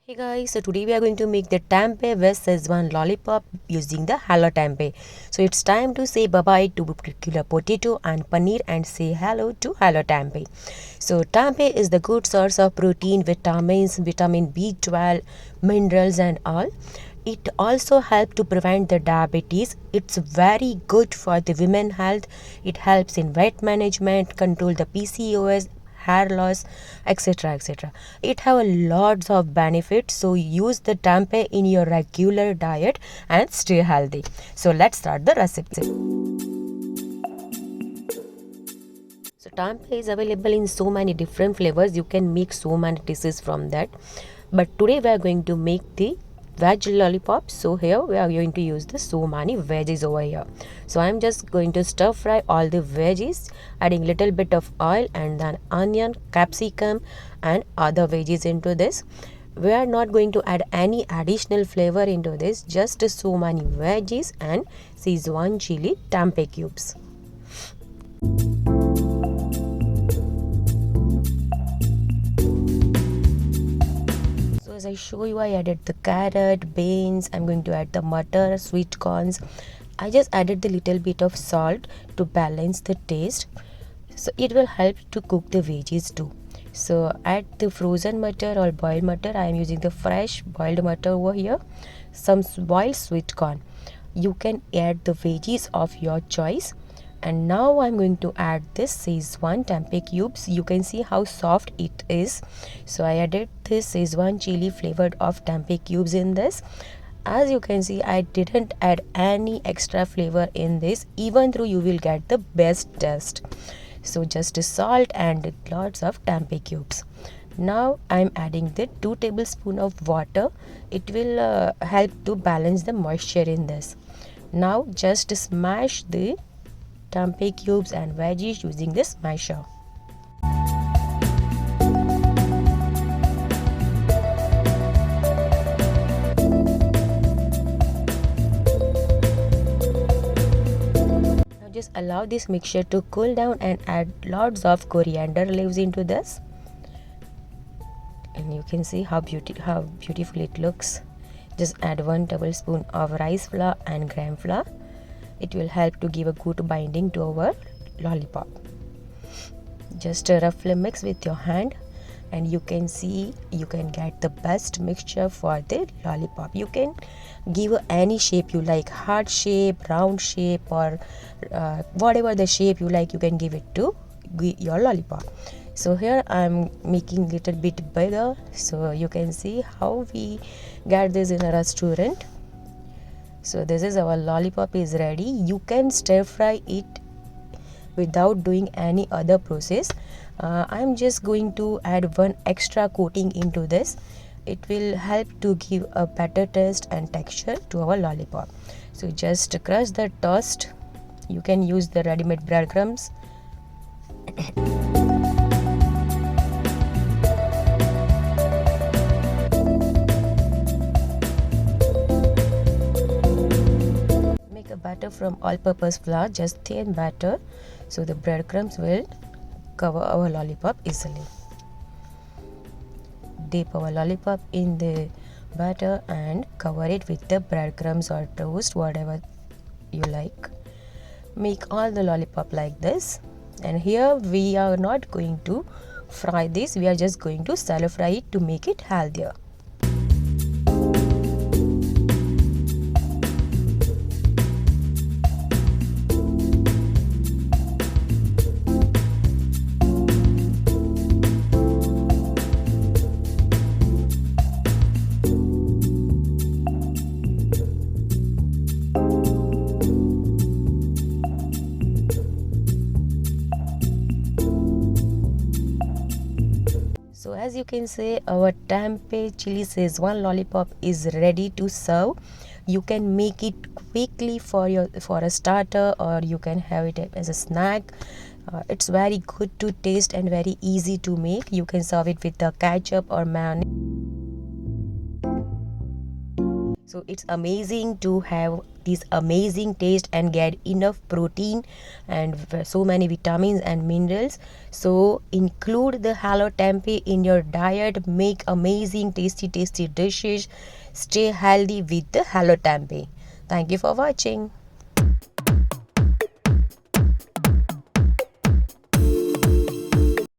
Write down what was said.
Hey guys, so today we are going to make the Tempayy Veg Schezwan Lollipop using the Hello Tempayy. So it's time to say bye-bye to particular potato and paneer and say hello to Hello Tempayy. So Tempayy is the good source of protein, vitamins, vitamin B12, minerals and all. It also helps to prevent the diabetes. It's very good for the women health. It helps in weight management, control the PCOS, hair loss, etc, etc. It have a lots of benefits, so use the tempeh in your regular diet and stay healthy. So let's start the recipe. So tempeh is available in so many different flavors. You can make so many dishes from that, but today we are going to make the veg lollipop. So here we are going to use the so many veggies over here. So I'm just going to stir fry all the veggies, adding little bit of oil and then onion, capsicum and other veggies into this. We are not going to add any additional flavor into this, just so many veggies and Schezwan chili tempeh cubes. As I show you, I added the carrot, beans, I'm going to add the Matar, sweet corns. I just added the little bit of salt to balance the taste. So it will help to cook the veggies too. So add the frozen Matar or boiled Matar. I am using the fresh boiled Matar over here. Some boiled sweet corn. You can add the veggies of your choice. And now I'm going to add this Schezwan tempeh cubes. You can see how soft it is. So I added this Schezwan chili flavored of tempeh cubes in this. As you can see, I didn't add any extra flavor in this, even though you will get the best taste. So just salt and lots of tempeh cubes. Now I'm adding the 2 tablespoons of water. It will help to balance the moisture in this. Now just smash the tempeh cubes and veggies using this smasher. Now just allow this mixture to cool down and add lots of coriander leaves into this. And you can see how beautiful it looks. Just add 1 tablespoon of rice flour and gram flour. It will help to give a good binding to our lollipop. Just roughly mix with your hand and you can see you can get the best mixture for the lollipop. You can give any shape you like, heart shape, round shape or whatever the shape you like, you can give it to your lollipop. So here I'm making little bit bigger, so you can see how we get this in a restaurant. So this is our lollipop is ready. You can stir fry it without doing any other process. I'm just going to add 1 extra coating into this. It will help to give a better taste and texture to our lollipop. So just crush the toast. You can use the ready-made breadcrumbs. Batter from all-purpose flour, just thin batter, so the breadcrumbs will cover our lollipop easily. Dip our lollipop in the batter and cover it with the breadcrumbs or toast, whatever you like. Make all the lollipop like this, and here we are not going to fry this, we are just going to shallow fry it to make it healthier. So as you can see, our Tempayy chili Schezwan lollipop is ready to serve. You can make it quickly for a starter, or you can have it as a snack. It's very good to taste and very easy to make. You can serve it with the ketchup or mayonnaise. So it's amazing to have this amazing taste and get enough protein and so many vitamins and minerals. So include the Hello Tempeh in your diet. Make amazing tasty dishes. Stay healthy with the Hello Tempeh. Thank you for watching.